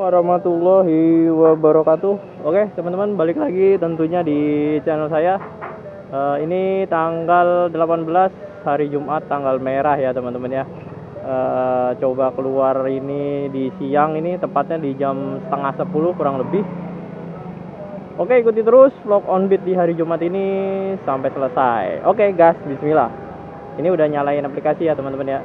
warahmatullahi wabarakatuh. Oke teman-teman, balik lagi tentunya di channel saya. Ini tanggal 18 hari Jumat, tanggal merah ya teman-teman ya. Coba keluar ini di siang, ini tepatnya di jam setengah 10 kurang lebih. Oke, ikuti terus vlog on beat di hari Jumat ini sampai selesai. Oke gas, bismillah. Ini udah nyalain aplikasi ya teman-teman ya.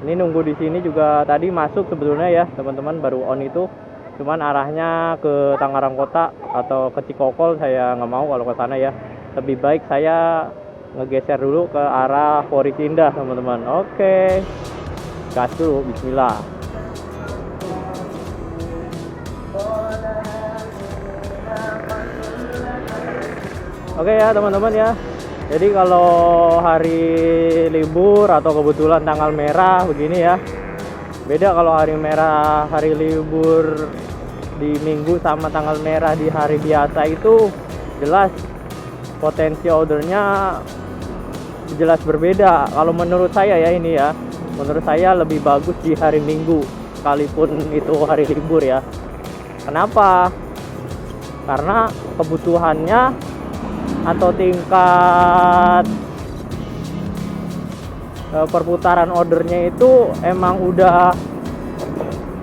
Ini nunggu di sini juga tadi masuk sebetulnya ya teman-teman, baru on itu. Cuman arahnya ke Tangerang Kota atau ke Cikokol, saya nggak mau kalau ke sana ya. Lebih baik saya ngegeser dulu ke arah Foris Indah teman-teman. Oke, gas dulu, bismillah. Oke ya teman-teman ya. Jadi kalau hari libur atau kebetulan tanggal merah begini ya, beda kalau hari merah, hari libur di minggu sama tanggal merah di hari biasa itu jelas potensi ordernya jelas berbeda. Kalau menurut saya ya ini ya, menurut saya lebih bagus di hari minggu sekalipun itu hari libur ya. Kenapa? Karena kebutuhannya atau tingkat perputaran ordernya itu emang udah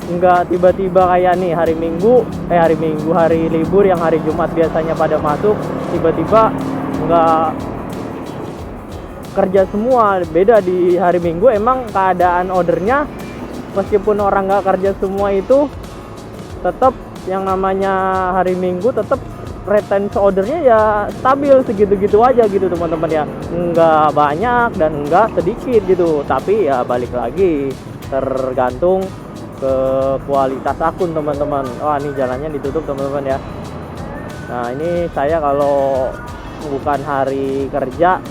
nggak tiba-tiba kayak nih hari libur yang hari Jumat biasanya pada masuk, tiba-tiba nggak kerja semua. Beda di hari Minggu, emang keadaan ordernya meskipun orang nggak kerja semua itu tetap yang namanya hari Minggu tetap retensi ordernya ya stabil segitu-gitu aja gitu teman-teman ya, nggak banyak dan nggak sedikit gitu. Tapi ya balik lagi tergantung ke kualitas akun teman-teman. Wah, ini jalannya ditutup teman-teman ya. Nah ini saya kalau bukan hari kerja,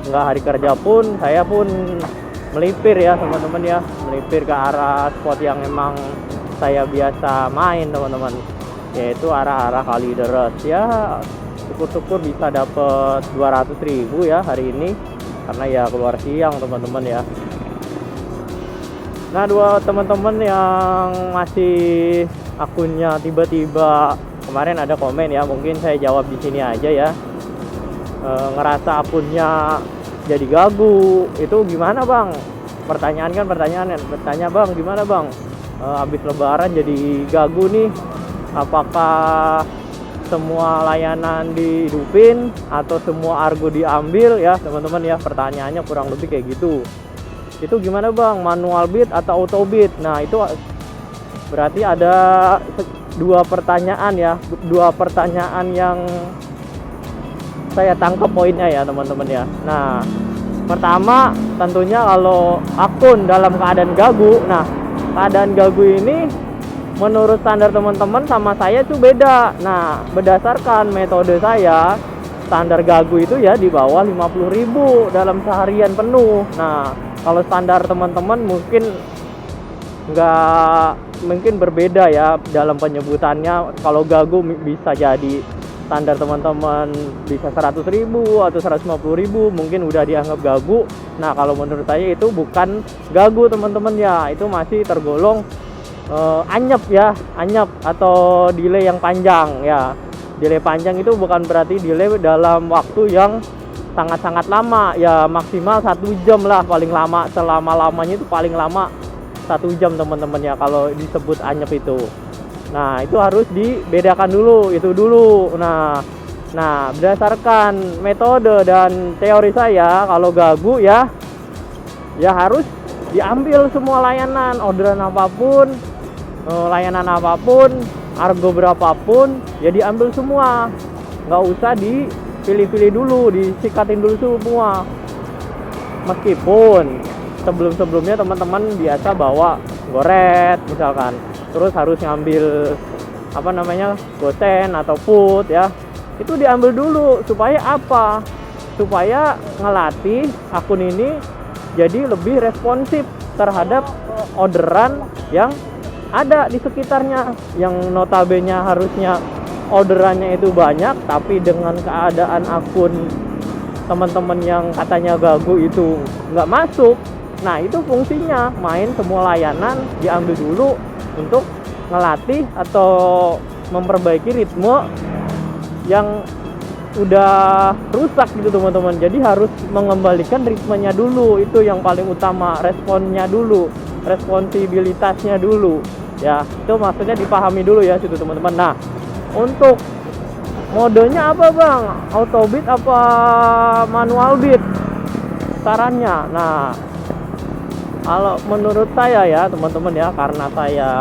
nggak hari kerja pun saya pun melipir ya teman-teman ya, melipir ke arah spot yang emang saya biasa main teman-teman, yaitu arah-arah Kalideres ya. Syukur-syukur bisa dapet 200.000 ya hari ini, karena ya keluar siang teman-teman ya. Nah, dua teman-teman yang masih akunnya tiba-tiba kemarin ada komen ya, mungkin saya jawab di sini aja ya. Ngerasa akunnya jadi gagu, itu gimana bang? Bertanya bang, gimana bang? Habis lebaran jadi gagu nih, apakah semua layanan dihidupin atau semua argo diambil ya teman-teman ya, pertanyaannya kurang lebih kayak gitu. Itu gimana bang, manual bid atau auto bid? Nah itu berarti ada dua pertanyaan yang saya tangkap poinnya ya teman-teman ya. Nah pertama tentunya kalau akun dalam keadaan gagu, nah keadaan gagu ini menurut standar teman-teman sama saya itu beda. Nah, berdasarkan metode saya, standar gagu itu ya di bawah 50.000 dalam seharian penuh. Nah, kalau standar teman-teman mungkin berbeda ya dalam penyebutannya. Kalau gagu bisa jadi standar teman-teman bisa 100.000 atau 150.000 mungkin udah dianggap gagu. Nah, kalau menurut saya itu bukan gagu teman-teman ya, itu masih tergolong anyep atau delay yang panjang ya. Delay panjang itu bukan berarti delay dalam waktu yang sangat-sangat lama ya, maksimal 1 jam lah paling lama. Selama-lamanya itu paling lama 1 jam teman-teman ya kalau disebut anyep itu. Nah itu harus dibedakan dulu itu dulu. Nah berdasarkan metode dan teori saya, kalau gagu ya harus diambil semua layanan, orderan apapun, layanan apapun, argo berapapun ya diambil semua, nggak usah dipilih-pilih dulu, disikatin dulu semua. Meskipun sebelumnya teman-teman biasa bawa goret misalkan, terus harus ngambil gosen atau put ya, itu diambil dulu. Supaya apa? Supaya ngelatih akun ini jadi lebih responsif terhadap orderan yang ada di sekitarnya, yang notabene harusnya orderannya itu banyak, tapi dengan keadaan akun teman-teman yang katanya gagu itu nggak masuk. Nah itu fungsinya, main semua layanan diambil dulu, untuk ngelatih atau memperbaiki ritme yang udah rusak gitu teman-teman. Jadi harus mengembalikan ritmenya dulu, itu yang paling utama, responnya dulu, responsibilitasnya dulu ya, itu maksudnya dipahami dulu ya situ teman-teman. Nah, untuk modenya apa bang, auto beat apa manual beat sarannya? Nah, kalau menurut saya ya teman-teman ya, karena saya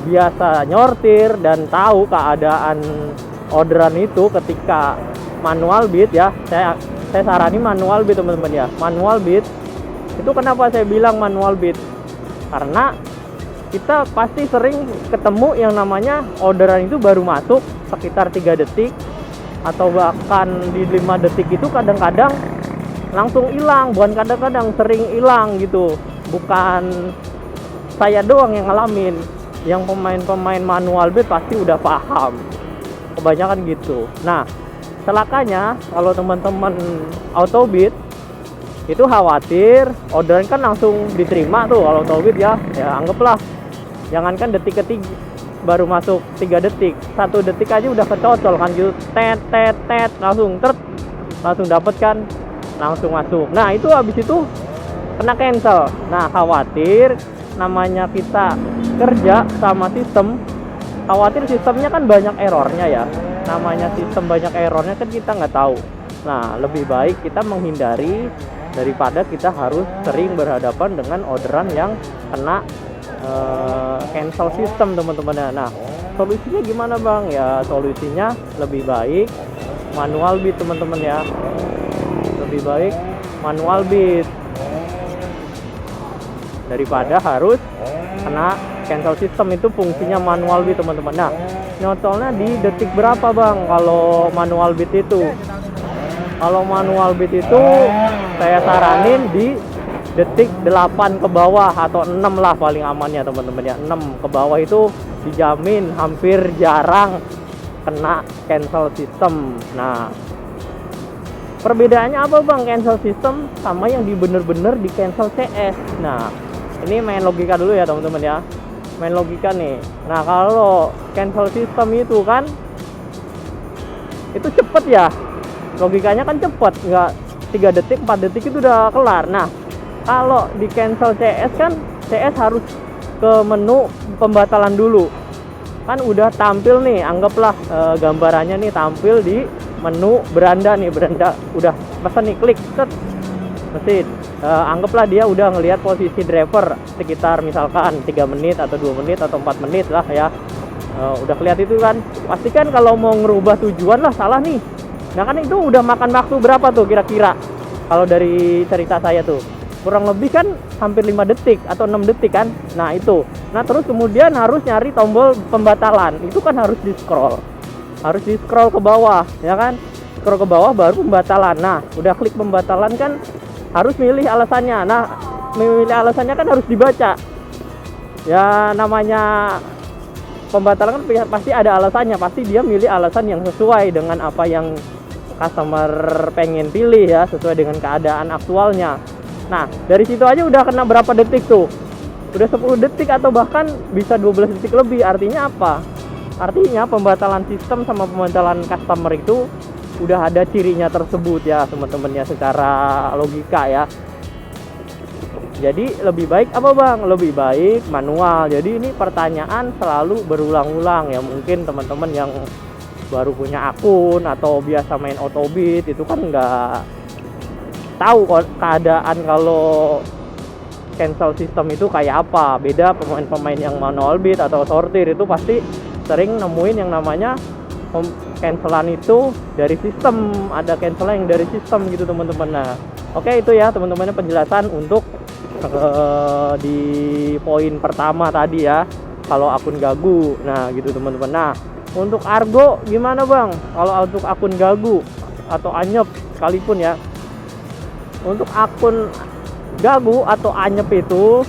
biasa nyortir dan tahu keadaan orderan itu ketika manual beat ya, saya sarani manual beat teman-teman ya. Manual beat itu kenapa saya bilang manual beat, karena kita pasti sering ketemu yang namanya orderan itu baru masuk sekitar 3 detik atau bahkan di 5 detik itu kadang-kadang langsung hilang. Bukan kadang-kadang, sering hilang gitu. Bukan saya doang yang ngalamin, yang pemain-pemain manual beat pasti udah paham, kebanyakan gitu. Nah, celakanya kalau teman-teman auto beat itu khawatir orderan kan langsung diterima tuh. Kalau auto beat ya anggaplah jangankan detik ketiga baru masuk 3 detik, 1 detik aja udah kecocol kan gitu, tet langsung dapet kan, langsung masuk. Nah, itu habis itu kena cancel. Nah, khawatir namanya kita kerja sama sistem, khawatir sistemnya kan banyak errornya ya. Namanya sistem banyak errornya kan kita nggak tahu. Nah, lebih baik kita menghindari daripada kita harus sering berhadapan dengan orderan yang kena cancel sistem teman-teman. Nah, solusinya gimana bang? Ya solusinya lebih baik manual beat teman-teman ya, lebih baik manual beat daripada harus kena cancel system. Itu fungsinya manual beat teman-teman. Nah, nyotolnya di detik berapa bang kalau manual beat itu? Kalau manual beat itu saya saranin di detik 8 ke bawah atau 6 lah paling amannya teman-teman ya. 6 ke bawah itu dijamin hampir jarang kena cancel system. Nah, perbedaannya apa bang cancel system sama yang di bener-bener di cancel CS? Nah, ini main logika dulu ya teman-teman ya, main logika nih. Nah, kalau cancel system itu kan itu cepet ya, logikanya kan cepet, nggak 3 detik 4 detik itu udah kelar. Nah, kalau di cancel CS kan CS harus ke menu pembatalan dulu, kan udah tampil nih, anggaplah gambarannya nih tampil di menu beranda nih, beranda udah pesan nih, klik set mesin. Anggaplah dia udah ngelihat posisi driver sekitar misalkan 3 menit atau 2 menit atau 4 menit lah ya. Udah kelihatan itu kan, pasti kan kalau mau ngerubah tujuan lah salah nih. Nah, kan itu udah makan waktu berapa tuh kira-kira? Kalau dari cerita saya tuh kurang lebih kan hampir 5 detik atau 6 detik kan. Nah, itu. Nah, terus kemudian harus nyari tombol pembatalan. Itu kan harus di-scroll. Harus di-scroll ke bawah, ya kan? Scroll ke bawah baru pembatalan. Nah, udah klik pembatalan kan harus milih alasannya. Nah, memilih alasannya kan harus dibaca. Ya, namanya pembatalan kan pasti ada alasannya. Pasti dia milih alasan yang sesuai dengan apa yang customer pengen pilih ya, sesuai dengan keadaan aktualnya. Nah, dari situ aja udah kena berapa detik tuh? Udah 10 detik atau bahkan bisa 12 detik lebih. Artinya apa? Artinya pembatalan sistem sama pembatalan customer itu udah ada cirinya tersebut ya teman-teman ya, secara logika ya. Jadi lebih baik apa bang? Lebih baik manual. Jadi ini pertanyaan selalu berulang-ulang ya. Mungkin teman-teman yang baru punya akun atau biasa main auto beat itu kan nggak tahu keadaan kalau cancel system itu kayak apa. Beda pemain-pemain yang manual beat atau sortir itu pasti sering nemuin yang namanya cancelan itu dari sistem, ada cancelan yang dari sistem gitu teman-teman. Nah, oke, itu ya teman-teman penjelasan untuk di poin pertama tadi ya, kalau akun gagu. Nah, gitu teman-teman. Nah, untuk argo gimana bang? Kalau untuk akun gagu atau anyep sekalipun ya, untuk akun gagu atau anyep itu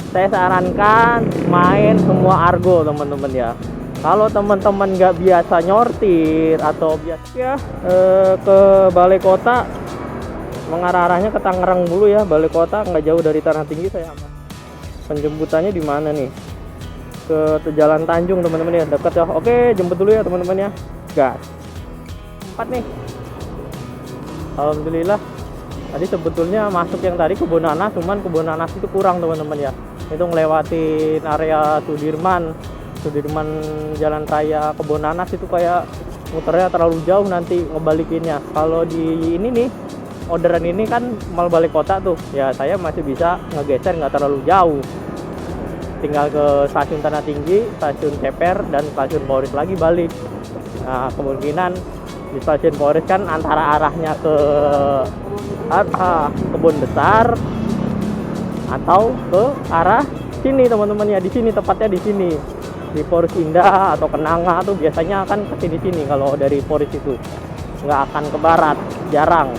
saya sarankan main semua argo teman-teman ya. Kalau teman-teman nggak biasa nyortir atau biasa ya ke balai kota, mengarah-arahnya ke Tangerang dulu ya, balai kota nggak jauh dari Tanah Tinggi saya aman. Penjemputannya di mana nih? Ke Jalan Tanjung teman-teman ya, dekat ya. Oke, jemput dulu ya teman-teman ya. Gas. 4 nih. Alhamdulillah. Tadi sebetulnya masuk yang tadi Kebun Nanas, cuman Kebun Nanas itu kurang teman-teman ya. Itu ngelewatin area Sudirman Jalan Raya Kebun Nanas itu kayak muternya terlalu jauh, nanti ngebalikinnya. Kalau di ini nih, orderan ini kan mal balik kota tuh ya, saya masih bisa ngegeser nggak terlalu jauh, tinggal ke stasiun Tanah Tinggi, stasiun Ceper, dan stasiun Polres lagi balik. Nah, kemungkinan di stasiun Polres kan antara arahnya ke Kebun Besar atau ke arah sini teman-teman ya. Di sini tepatnya, di sini di Polres Indah atau Kenanga tuh biasanya akan ke sini kalau dari Polres itu, nggak akan ke barat, jarang.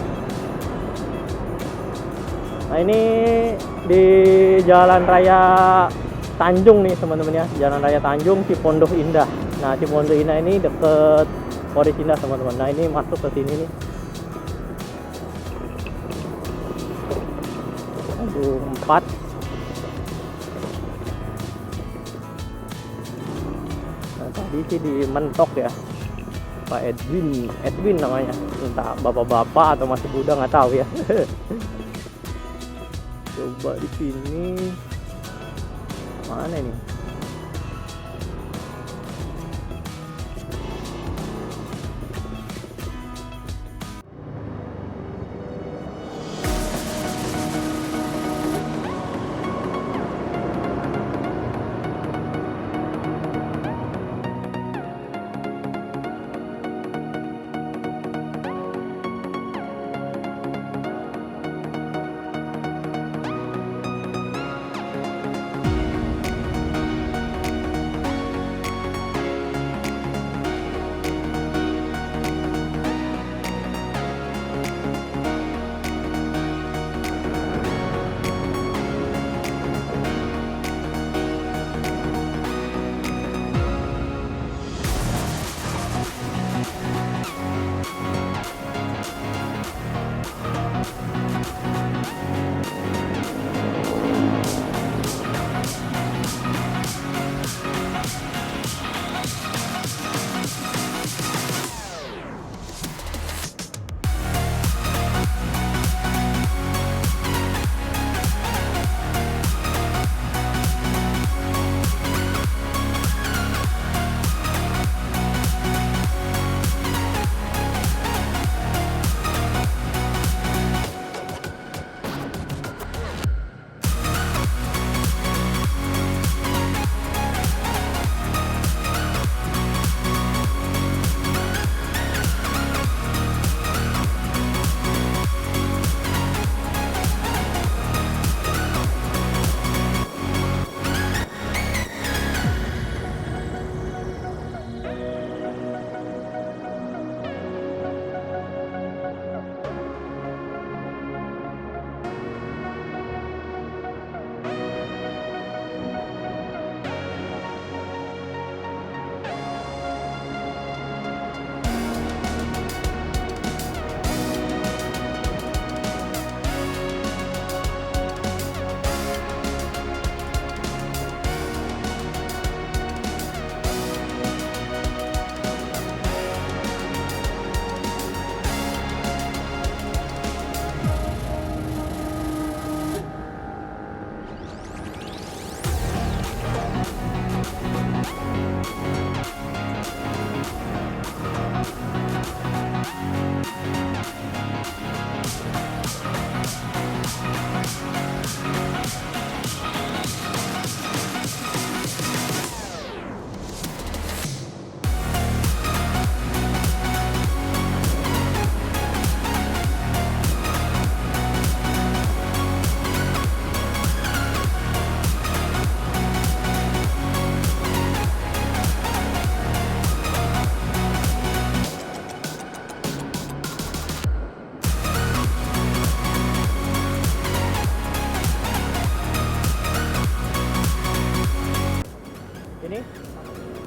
Nah, ini di Jalan Raya Tanjung nih teman-teman ya, Jalan Raya Tanjung Cipondoh Indah. Nah, Cipondoh Indah ini deket Polres Indah teman-teman. Nah, ini masuk ke sini nih. Aduh, 4. Nah, tadi sih di Mentok ya, Pak Edwin namanya, entah bapak-bapak atau masih muda nggak tahu ya. Coba di sini mana nih?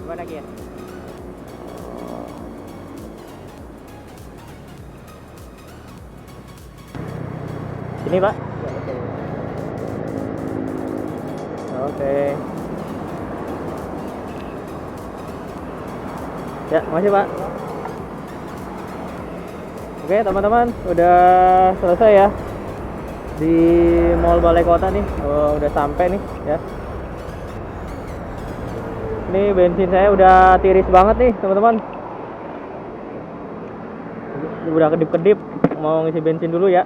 Gimana lagi ya? Ini Pak. Oke. Ya, makasih Pak. Oke teman-teman, udah selesai ya di Mall Balai Kota nih. Udah sampai nih ya. Ini bensin saya udah tiris banget nih teman-teman. Udah kedip-kedip, mau ngisi bensin dulu ya.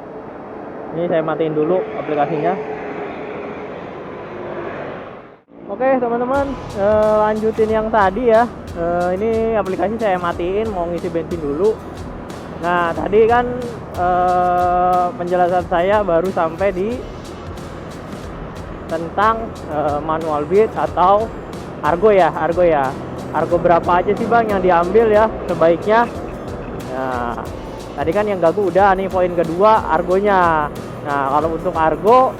Ini saya matiin dulu aplikasinya. Oke teman-teman, lanjutin yang tadi ya. Ini aplikasi saya matiin, mau ngisi bensin dulu. Nah tadi kan penjelasan saya baru sampai di tentang manual bit atau argo ya. Argo berapa aja sih bang yang diambil ya sebaiknya? Nah tadi kan yang gagu udah nih, poin kedua argonya. Nah kalau untuk argo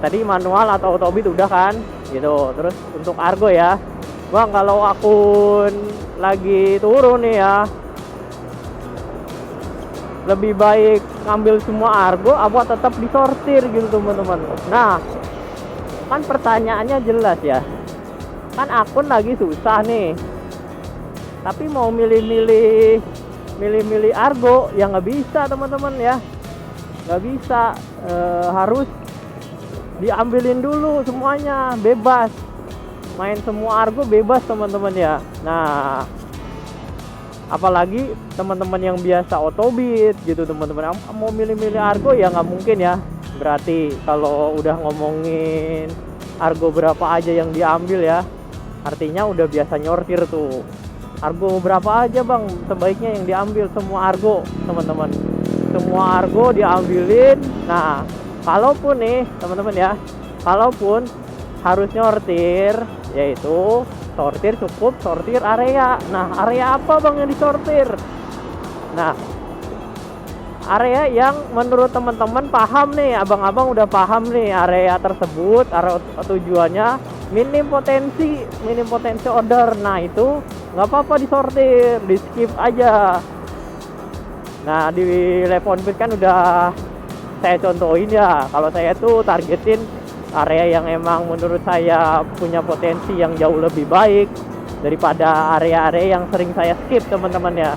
tadi manual atau autobit udah kan gitu. Terus untuk argo ya bang, kalau akun lagi turun nih ya, lebih baik ngambil semua argo apa tetap disortir gitu teman-teman. Nah kan pertanyaannya jelas ya, kan akun lagi susah nih, tapi mau milih-milih argo ya nggak bisa teman-teman ya, nggak bisa. Harus diambilin dulu semuanya, bebas main semua argo, bebas teman-teman ya. Nah apalagi teman-teman yang biasa autobit gitu teman-teman, mau milih-milih argo ya nggak mungkin ya. Berarti kalau udah ngomongin argo berapa aja yang diambil ya, artinya udah biasa nyortir tuh. Argo berapa aja bang sebaiknya yang diambil? Semua argo teman-teman, semua argo diambilin. Nah kalaupun nih teman-teman ya, kalaupun harus nyortir, yaitu sortir cukup sortir area. Nah area apa bang yang disortir? Nah area yang menurut teman-teman paham nih, abang-abang udah paham nih area tersebut, area tujuannya minim potensi order. Nah itu nggak apa-apa disortir, di skip aja. Nah di Leponbit kan udah saya contohin ya, kalau saya tuh targetin area yang emang menurut saya punya potensi yang jauh lebih baik daripada area-area yang sering saya skip teman-teman ya.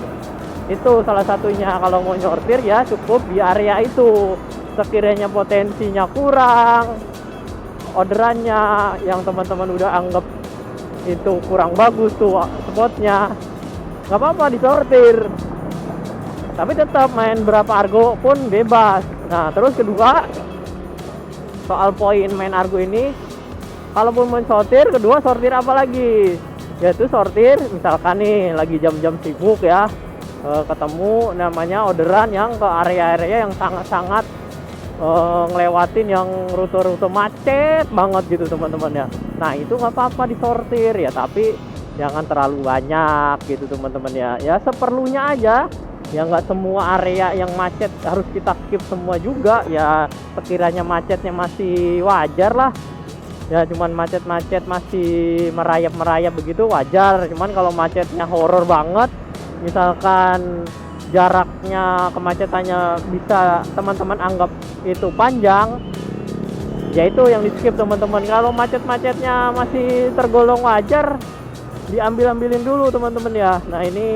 Itu salah satunya, kalau mau nyortir ya cukup di area itu. Sekiranya potensinya kurang, orderannya yang teman-teman udah anggap itu kurang bagus tuh spotnya, nggak apa-apa disortir, tapi tetap main berapa argo pun bebas. Nah terus kedua, soal poin main argo ini, kalaupun mau sortir, kedua sortir apa lagi? Yaitu sortir misalkan nih lagi jam-jam sibuk ya, ketemu namanya orderan yang ke area-area yang sangat-sangat ngelewatin yang rute-rute macet banget gitu teman-teman ya. Nah itu nggak apa-apa disortir ya, tapi jangan terlalu banyak gitu teman-teman ya. Ya seperlunya aja. Ya nggak semua area yang macet harus kita skip semua juga ya. Sekiranya macetnya masih wajar lah ya, cuman macet-macet masih merayap-merayap begitu wajar. Cuman kalau macetnya horor banget, misalkan jaraknya kemacetannya bisa teman-teman anggap itu panjang, ya itu yang di skip teman-teman. Kalau macet-macetnya masih tergolong wajar, diambil-ambilin dulu teman-teman ya. Nah ini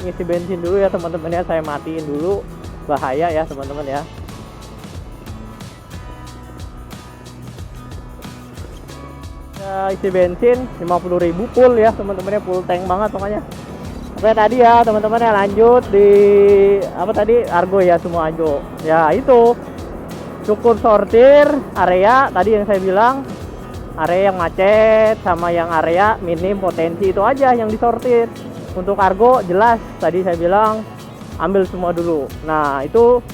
ngisi bensin dulu ya teman-teman ya, saya matiin dulu, bahaya ya teman-teman ya. Ya isi bensin 50.000 full ya teman-teman ya, full tank banget pokoknya. Oke tadi ya teman-teman ya, lanjut di apa tadi, argo ya, semua argo ya. Itu cukup sortir area tadi yang saya bilang, area yang macet sama yang area minim potensi, itu aja yang disortir. Untuk argo jelas tadi saya bilang ambil semua dulu. Nah itu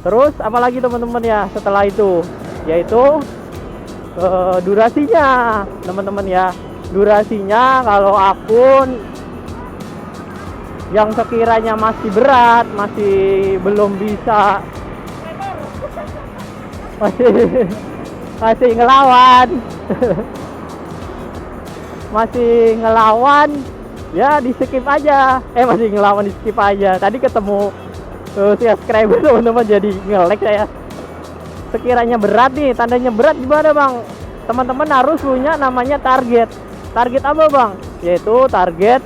terus apalagi teman-teman ya setelah itu, yaitu durasinya teman-teman ya. Durasinya kalau akun yang sekiranya masih berat, masih belum bisa, masih ngelawan masih ngelawan ya di skip aja. Masih ngelawan di skip aja. Tadi ketemu subscriber teman-teman jadi nge-lag saya. Sekiranya berat nih, tandanya berat gimana bang? teman-teman harus punya namanya target. Target apa bang? Yaitu target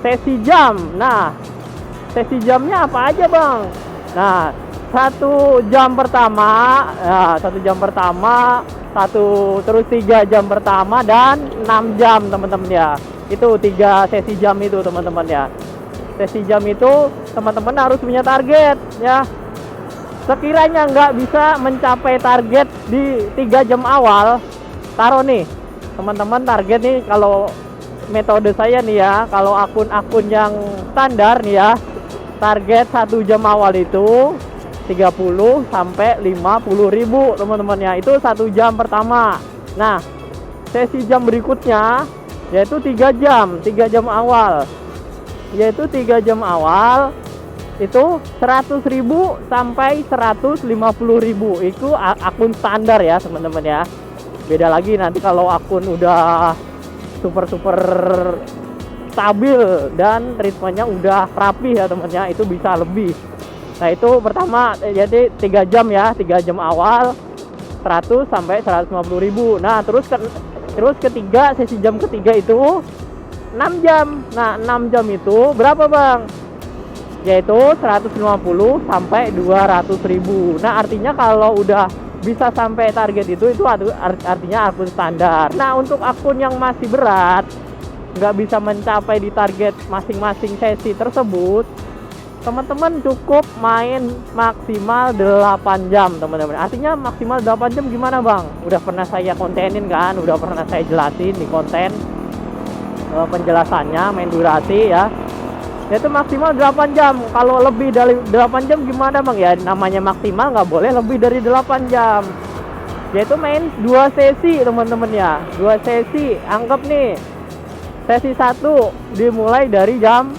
sesi jam. Nah, sesi jamnya apa aja bang? Nah, 1 jam pertama, ya, 1 jam pertama, terus 3 jam pertama dan 6 jam teman-teman ya. Itu 3 sesi jam itu teman-teman ya. Sesi jam itu teman-teman harus punya target ya. Sekiranya nggak bisa mencapai target di 3 jam awal, taruh nih teman-teman target nih, kalau metode saya nih ya, kalau akun-akun yang standar nih ya, target 1 jam awal itu 30 sampai 50 ribu teman-teman ya. Itu 1 jam pertama. Nah, sesi jam berikutnya yaitu 3 jam awal, yaitu 3 jam awal itu 100.000 sampai 150.000. Itu akun standar ya teman-teman ya. Beda lagi nanti kalau akun udah super stabil dan ritmenya udah rapi ya teman-teman ya, itu bisa lebih. Nah, itu pertama, jadi 3 jam ya, 3 jam awal 100 sampai 150.000. Nah, terus ketiga, sesi jam ketiga itu 6 jam. Nah, 6 jam itu berapa bang? Yaitu 150 sampai 200.000. Nah, artinya kalau udah bisa sampai target itu artinya akun standar. Nah, untuk akun yang masih berat, nggak bisa mencapai di target masing-masing sesi tersebut, teman-teman cukup main maksimal 8 jam teman-teman. Artinya maksimal 8 jam gimana bang? Udah pernah saya kontenin kan, udah pernah saya jelasin di konten penjelasannya, main durasi ya. Itu maksimal 8 jam. Kalau lebih dari 8 jam gimana bang? Ya namanya maksimal, nggak boleh lebih dari 8 jam. Yaitu main 2 sesi teman-teman ya. 2 sesi, anggap nih sesi 1 dimulai dari jam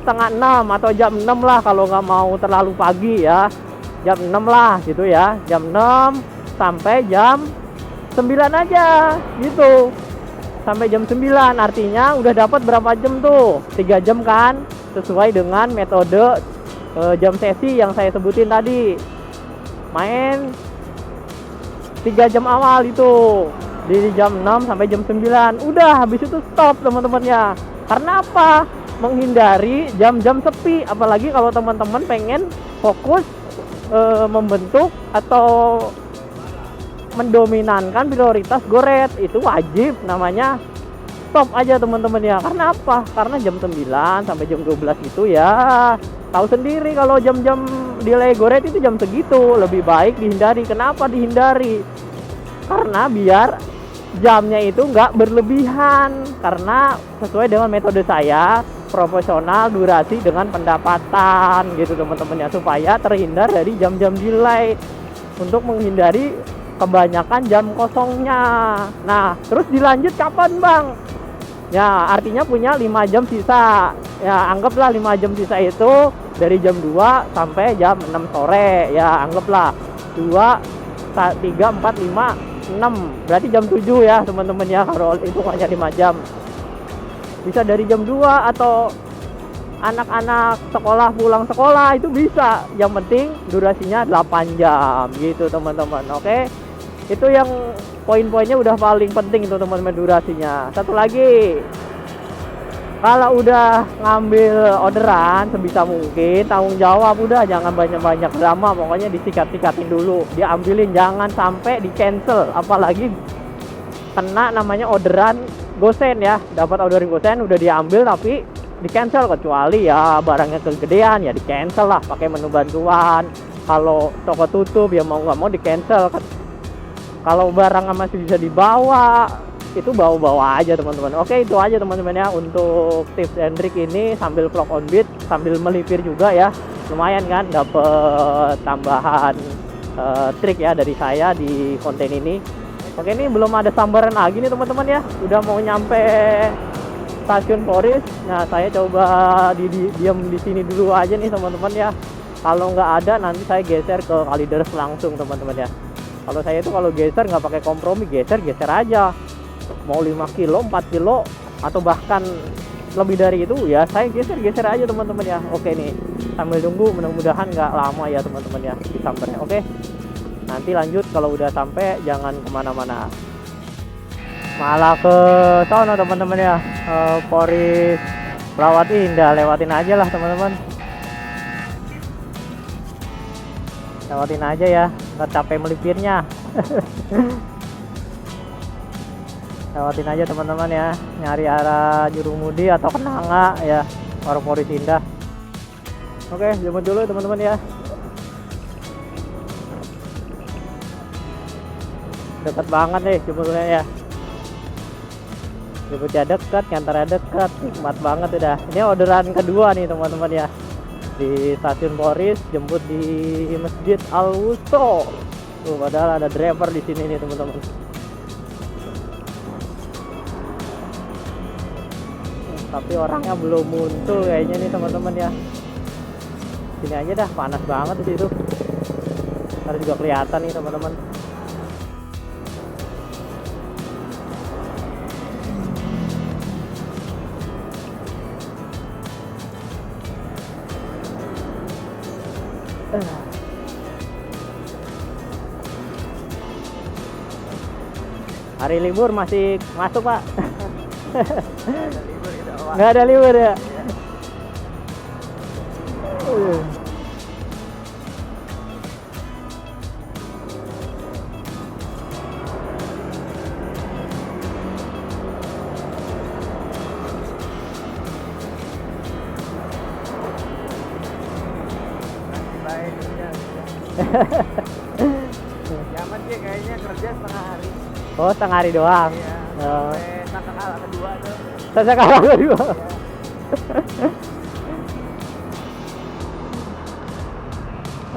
setengah 6 atau jam 6 lah, kalau nggak mau terlalu pagi ya. Jam 6 lah gitu ya. Jam 6 sampai jam 9 aja gitu. Sampai jam 9, artinya udah dapat berapa jam tuh? 3 jam kan? Sesuai dengan metode jam sesi yang saya sebutin tadi. Main 3 jam awal itu di jam 6 sampai jam 9. Udah, habis itu stop teman-teman ya. Karena apa? Menghindari jam-jam sepi. Apalagi kalau teman-teman pengen fokus membentuk atau mendominankan prioritas goret, itu wajib namanya stop aja teman-teman ya. Karena apa? Karena jam 9 sampai jam 12 itu ya tahu sendiri, kalau jam-jam delay goret itu jam segitu lebih baik dihindari. Kenapa dihindari? Karena biar jamnya itu nggak berlebihan, karena sesuai dengan metode saya, proporsional durasi dengan pendapatan gitu teman-teman ya, supaya terhindar dari jam-jam delay, untuk menghindari kebanyakan jam kosongnya. Nah, terus dilanjut kapan bang? Ya, artinya punya 5 jam sisa. Ya, anggaplah 5 jam sisa itu dari jam 2 sampai jam 6 sore. Ya, anggaplah 2, 3, 4, 5, 6. Berarti jam 7 ya teman-teman ya, kalau itu hanya 5 jam. Bisa dari jam 2 atau anak-anak sekolah pulang sekolah itu bisa. Yang penting durasinya 8 jam gitu teman-teman. Oke. Itu yang poin-poinnya udah paling penting itu teman-teman, durasinya. Satu lagi, kalau udah ngambil orderan sebisa mungkin tanggung jawab, udah jangan banyak-banyak drama, pokoknya disikat-sikatin dulu, diambilin, jangan sampai di cancel. Apalagi kena namanya orderan gosen ya, dapat orderan gosen udah diambil tapi di cancel, kecuali ya barangnya kegedean ya di cancel lah pakai menu bantuan. Kalau toko tutup ya mau nggak mau di cancel. Kalau barang masih bisa dibawa, itu bawa-bawa aja teman-teman. Oke, itu aja teman-teman ya untuk tips and trick ini, sambil clock on beat, sambil melipir juga ya. Lumayan kan dapet tambahan trik ya dari saya di konten ini. Oke, ini belum ada sambaran lagi nih teman-teman ya. Udah mau nyampe stasiun Poris. Nah, saya coba diam di sini dulu aja nih teman-teman ya. Kalau nggak ada nanti saya geser ke Kalideres langsung teman-teman ya. Kalau saya itu kalau geser nggak pakai kompromi, geser aja. Mau 5 kilo, 4 kilo, atau bahkan lebih dari itu ya saya geser aja teman-teman ya. Oke nih, sambil tunggu, mudah-mudahan nggak lama ya teman-teman ya di sambarnya. Oke, Nanti lanjut kalau udah sampai, jangan kemana-mana, malah ke sono teman-teman ya, Poris Rawat Indah, lewatin aja lah teman-teman, lewatin aja ya, nggak capek melipirnya. Lewatin aja teman-teman ya, nyari arah Jurumudi atau Kenanga ya, warung Poris Indah. Oke, jemput dulu teman-teman ya. Dekat banget nih jemputnya ya, jemputnya dekat, ngantarnya dekat, nikmat banget udah. Ini orderan kedua nih teman-teman ya, di stasiun Poris, jemput di Masjid Al-Wusta. Tuh, padahal ada driver di sini nih teman-teman. Tapi orangnya belum muncul kayaknya nih teman-teman ya. Sini aja dah, panas banget di situ. Harus juga kelihatan nih teman-teman. Hari libur masih masuk pak. Nggak ada libur ya. Zaman sih kayaknya kerja setengah hari. Oh, setengah hari doang. Iya. Oh. Sampai Sasakala kedua tuh. Sasakala kedua.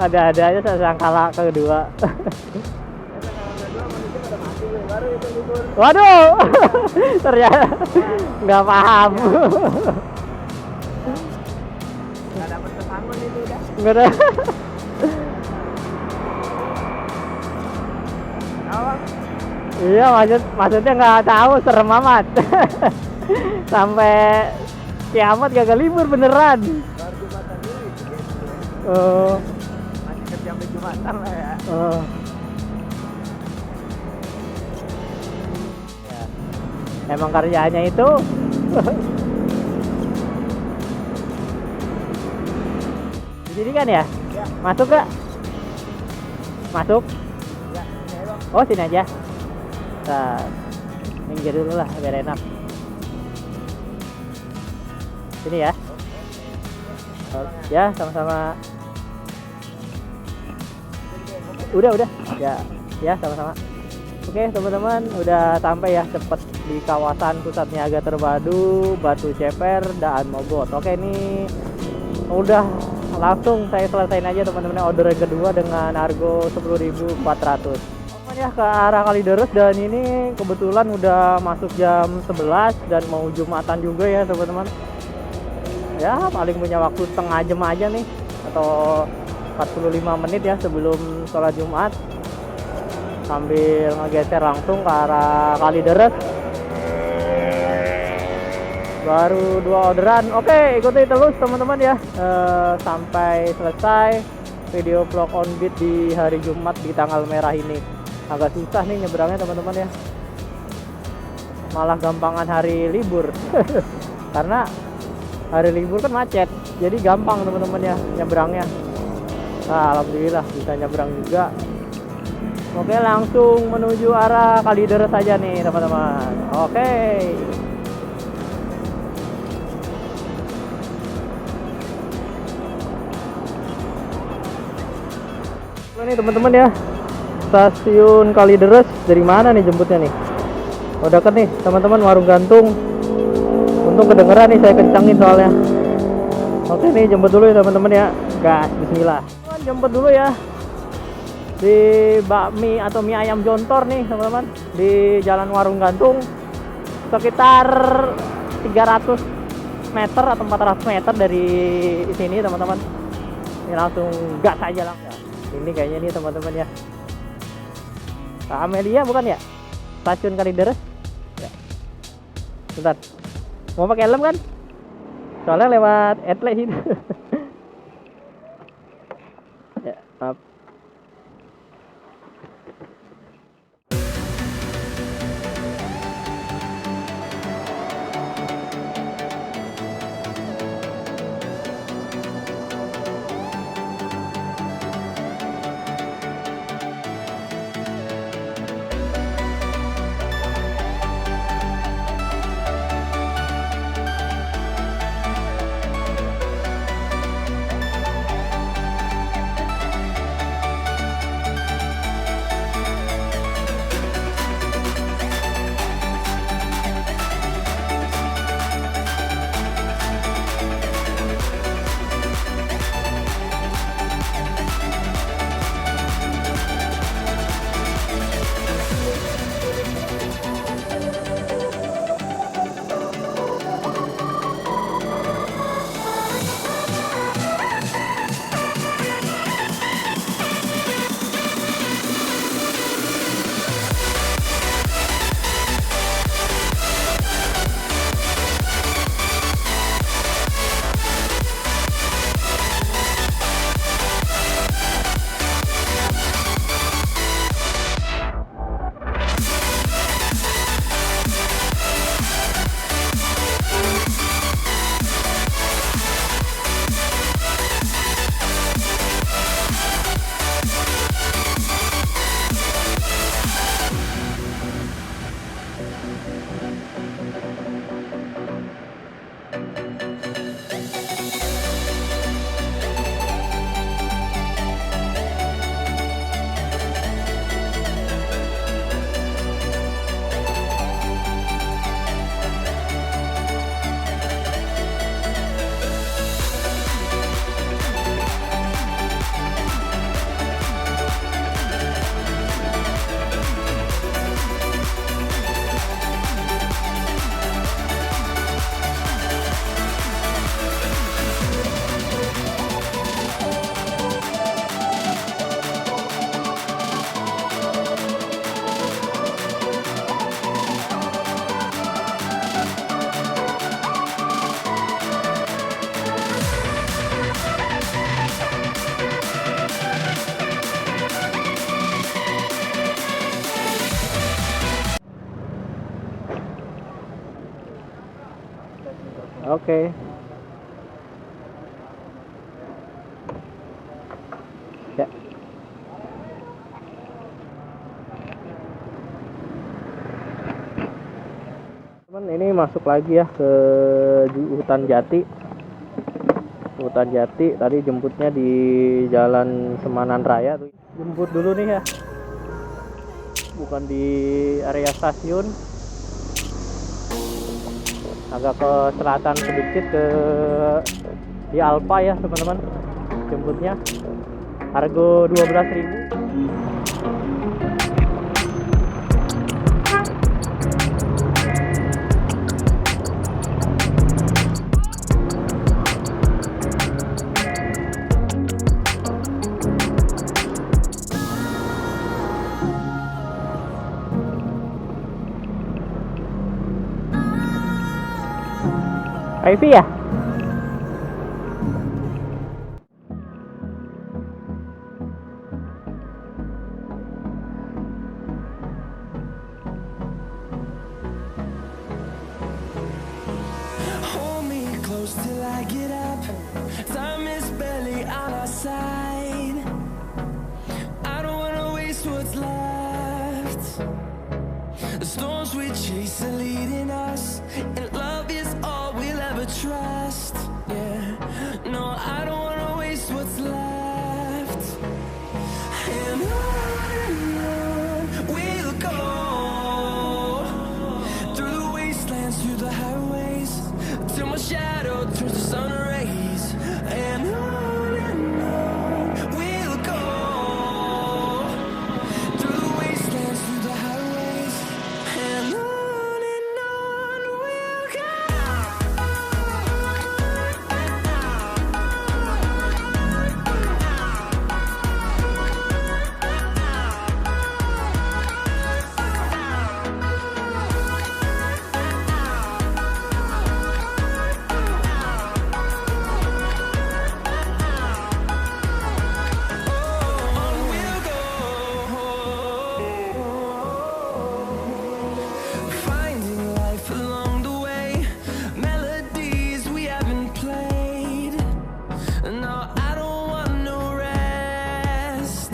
Ada-ada aja Sasakala kedua. Sasakala kedua manusia pada mati baru itu libur. Waduh. Ternyata nggak paham. Nggak dapat kesangun itu udah. Nggak ada. Awal. Iya, maksudnya nggak tahu, serem amat. Sampai kiamat gak libur beneran. Baru Jumatan ini gitu. Oh. Masih kerja sampai Jumatan lah ya. Oh. Ya. Emang kerjaannya itu. Di sini kan ya? Ya. Masuk gak? Masuk? Ya, ini aja, Bang. Oh, sini aja. Nah, minggir dulu lah biar enak. Sini ya. Oh, ya, sama-sama. Udah. Ya, sama-sama. Oke, teman-teman, udah sampai ya, cepet di kawasan pusat niaga terpadu Batu Ceper dan Mogot. Oke, ini udah langsung saya selesaiin aja teman-teman order yang kedua dengan harga 10.400. Ya, ke arah Kalideres, dan ini kebetulan udah masuk jam 11 dan mau Jumatan juga ya teman-teman. Ya, paling punya waktu setengah jam aja nih, atau 45 menit ya sebelum sholat Jumat, sambil ngegeser langsung ke arah Kalideres. Baru 2 orderan. Oke, ikuti terus teman-teman ya, sampai selesai video vlog on beat di hari Jumat di tanggal merah ini. Agak susah nih nyebrangnya teman-teman ya, malah gampangan hari libur. Karena hari libur kan macet, jadi gampang teman-teman ya nyebrangnya. Nah, alhamdulillah bisa nyebrang juga. Oke, langsung menuju arah Kalideres saja nih teman-teman. Oke. Ini teman-teman ya, stasiun Kalideres. Dari mana nih jemputnya nih? Oh, deket nih teman-teman, warung gantung. Untung kedengeran nih, saya kencangin soalnya. Oke nih, jemput dulu ya teman-teman ya. Gas, bismillah. Jemput dulu ya di bakmi atau mie ayam jontor nih teman-teman, di Jalan Warung Gantung, sekitar 300 meter atau 400 meter dari sini teman-teman. Ini langsung gas aja lah. Ini kayaknya nih teman-teman ya, Amelia bukan ya, stasiun Kalideres ya. Bentar, mau pakai helm kan, soalnya lewat etle sini. Ya, maaf. Oke. Ya. Teman, ini masuk lagi ya ke hutan jati. Hutan jati tadi jemputnya di Jalan Semanan Raya tuh. Jemput dulu nih ya. Bukan di area stasiun. Agak ke selatan sedikit ke di Alfa ya, teman-teman. Jemputnya harga 12.000. Ivy ya? Hold me close till I get up. Time is barely on our side. I don't wanna waste what's left. The storms we chase are leading us, and love is all we'll ever trust. Yeah, no, I don't wanna waste what's left. And on we'll go, through the wastelands, through the highways, till my shadow turns to sun rays. And on we'll go, through the wastelands, through the highways, and on we'll go. Finding life along the way, melodies we haven't played. No, I don't want no rest.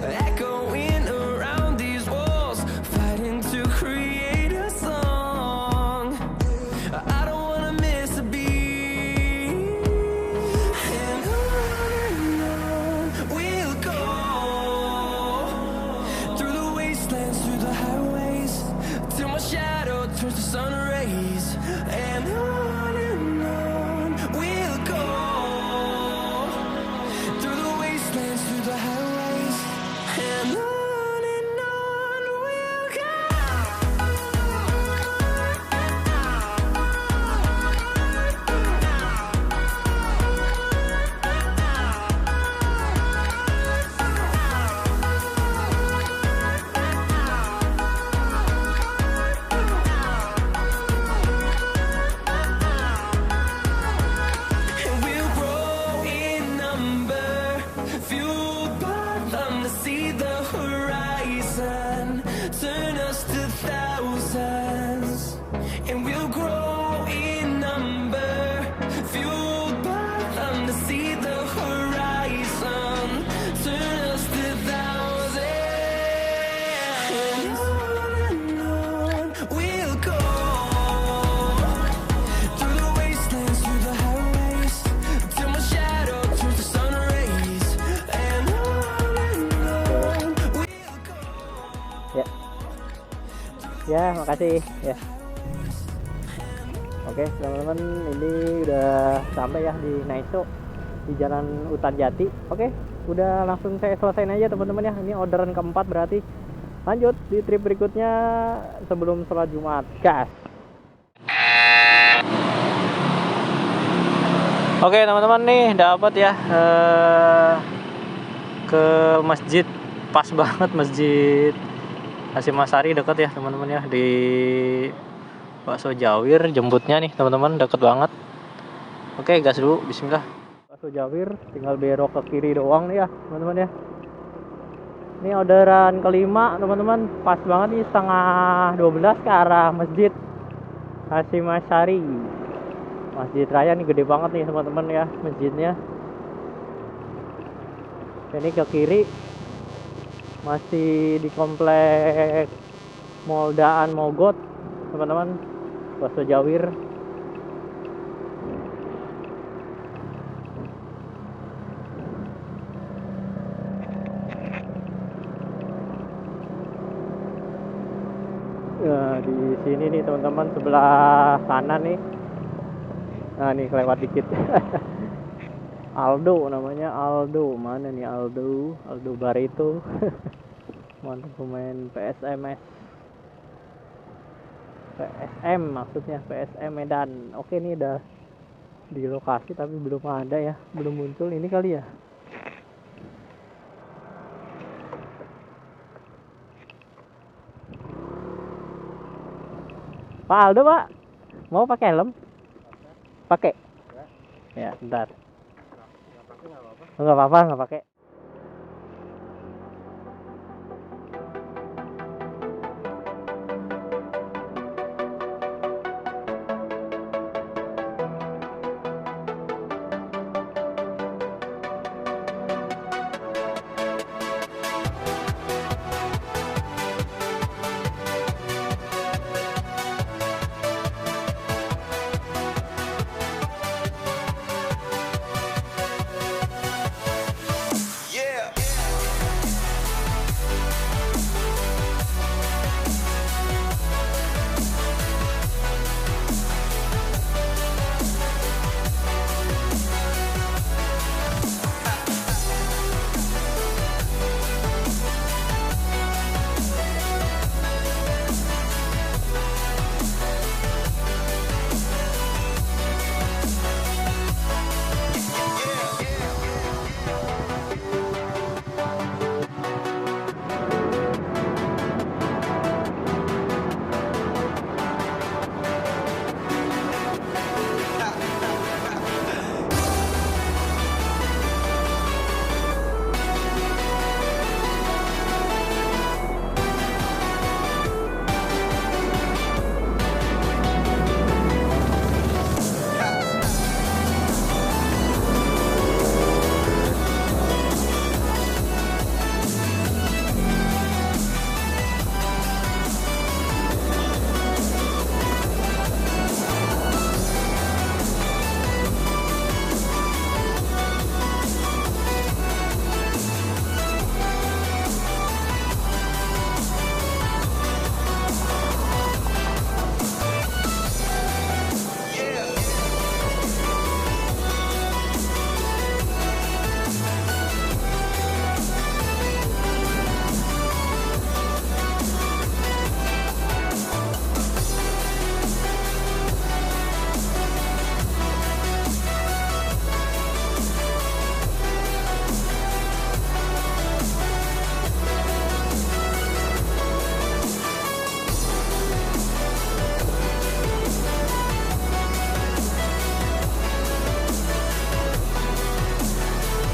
Echoing around these walls, fighting to create a song. I don't wanna miss a beat. And on we'll go, through the wastelands, through the highways, till my shadow turns to sun rays. And on we'll go, through the wastelands, through the highways, and on we'll go. And we'll grow in number, fueled by them to see the horizon, turn us to thousands. And we'll grow in number, fueled by them to see the horizon, turn us to thousands. And on we'll go, through the wastelands, through the highways, till my shadow turns to sun rays. And on we'll go. Ya. Ya, makasih ya. Oke, teman-teman, ini udah sampai ya di Naiso di Jalan Hutan Jati. Oke, udah langsung saya selesain aja teman-teman ya. Ini orderan keempat berarti. Lanjut di trip berikutnya sebelum sholat Jumat. Gas. Oke teman-teman, nih dapat ya ke masjid, pas banget masjid Hasyim Asy'ari, dekat ya teman-teman ya, di Bakso Jawir jemputnya nih teman-teman, deket banget. Oke, gas dulu, bismillah. Bakso Jawir tinggal belok ke kiri doang nih ya teman-teman ya. Ini orderan kelima teman-teman, pas banget nih, 11:30 ke arah masjid Hasyim Asy'ari. Masjid Raya nih gede banget nih teman-teman ya masjidnya. Ini ke kiri masih di komplek Moldaan Mogot teman-teman, Bakso Jawir. Nah, di sini nih teman-teman sebelah sana nih. Nah, nih lewat dikit. Aldo namanya, Aldo. Mana nih Aldo? Aldo Barito. Mantan pemain PSMS. PSM maksudnya, PSM Medan. Oke, nih udah di lokasi tapi belum ada ya, belum muncul ini kali ya. Pak Aldo, Pak. Mau pakai helm? Pakai. Ya, bentar. Enggak apa-apa, enggak pakai. Yeah.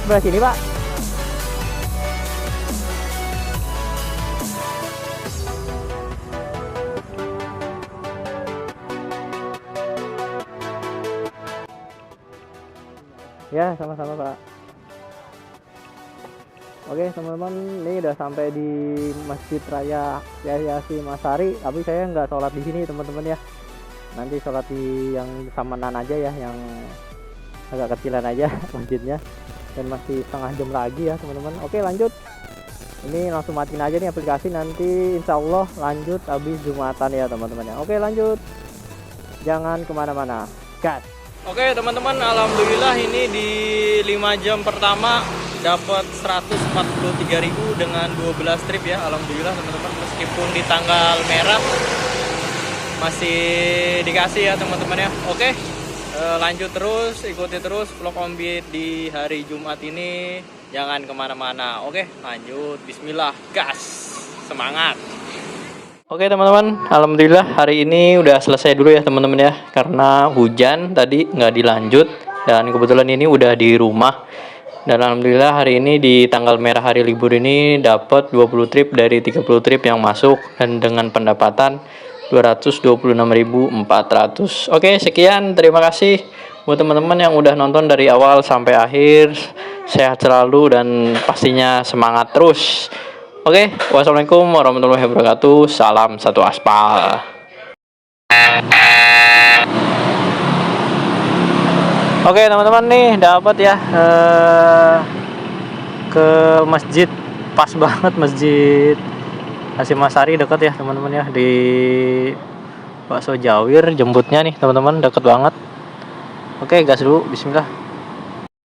Sebelah sini, Pak. Ya, sama-sama, Pak. Oke, teman-teman, ini udah sampai di Masjid Raya Kiai Hasyim Asy'ari, tapi saya nggak sholat di sini, teman-teman ya. Nanti sholat di yang Samanan aja ya, yang agak kecilan aja masjidnya. Dan masih setengah jam lagi ya, teman-teman. Oke, lanjut. Ini langsung matiin aja nih aplikasi, nanti insya Allah lanjut habis Jumatan ya, teman-teman ya. Oke, lanjut. Jangan kemana-mana. Gas. Oke, teman-teman, alhamdulillah ini di 5 jam pertama dapat 143.000 dengan 12 trip ya. Alhamdulillah, teman-teman, meskipun di tanggal merah masih dikasih ya, teman-teman ya. Oke, lanjut terus, ikuti terus vlog Om Bit di hari Jumat ini. Jangan kemana-mana. Oke, lanjut. Bismillah, gas, semangat. Oke, teman-teman, alhamdulillah hari ini udah selesai dulu ya, teman-teman ya, karena hujan tadi nggak dilanjut, dan kebetulan ini udah di rumah. Dan alhamdulillah hari ini di tanggal merah hari libur ini dapat 20 trip dari 30 trip yang masuk, dan dengan pendapatan 226.400. Oke, sekian, terima kasih buat teman-teman yang udah nonton dari awal sampai akhir. Sehat selalu dan pastinya semangat terus. Oke, wassalamualaikum warahmatullahi wabarakatuh. Salam satu aspal. Oke teman-teman, nih dapat ya ke masjid, pas banget masjid Hasyim Asy'ari, dekat ya teman-teman ya, di Bakso Jawir jemputnya nih teman-teman, deket banget. Oke, gas dulu, bismillah.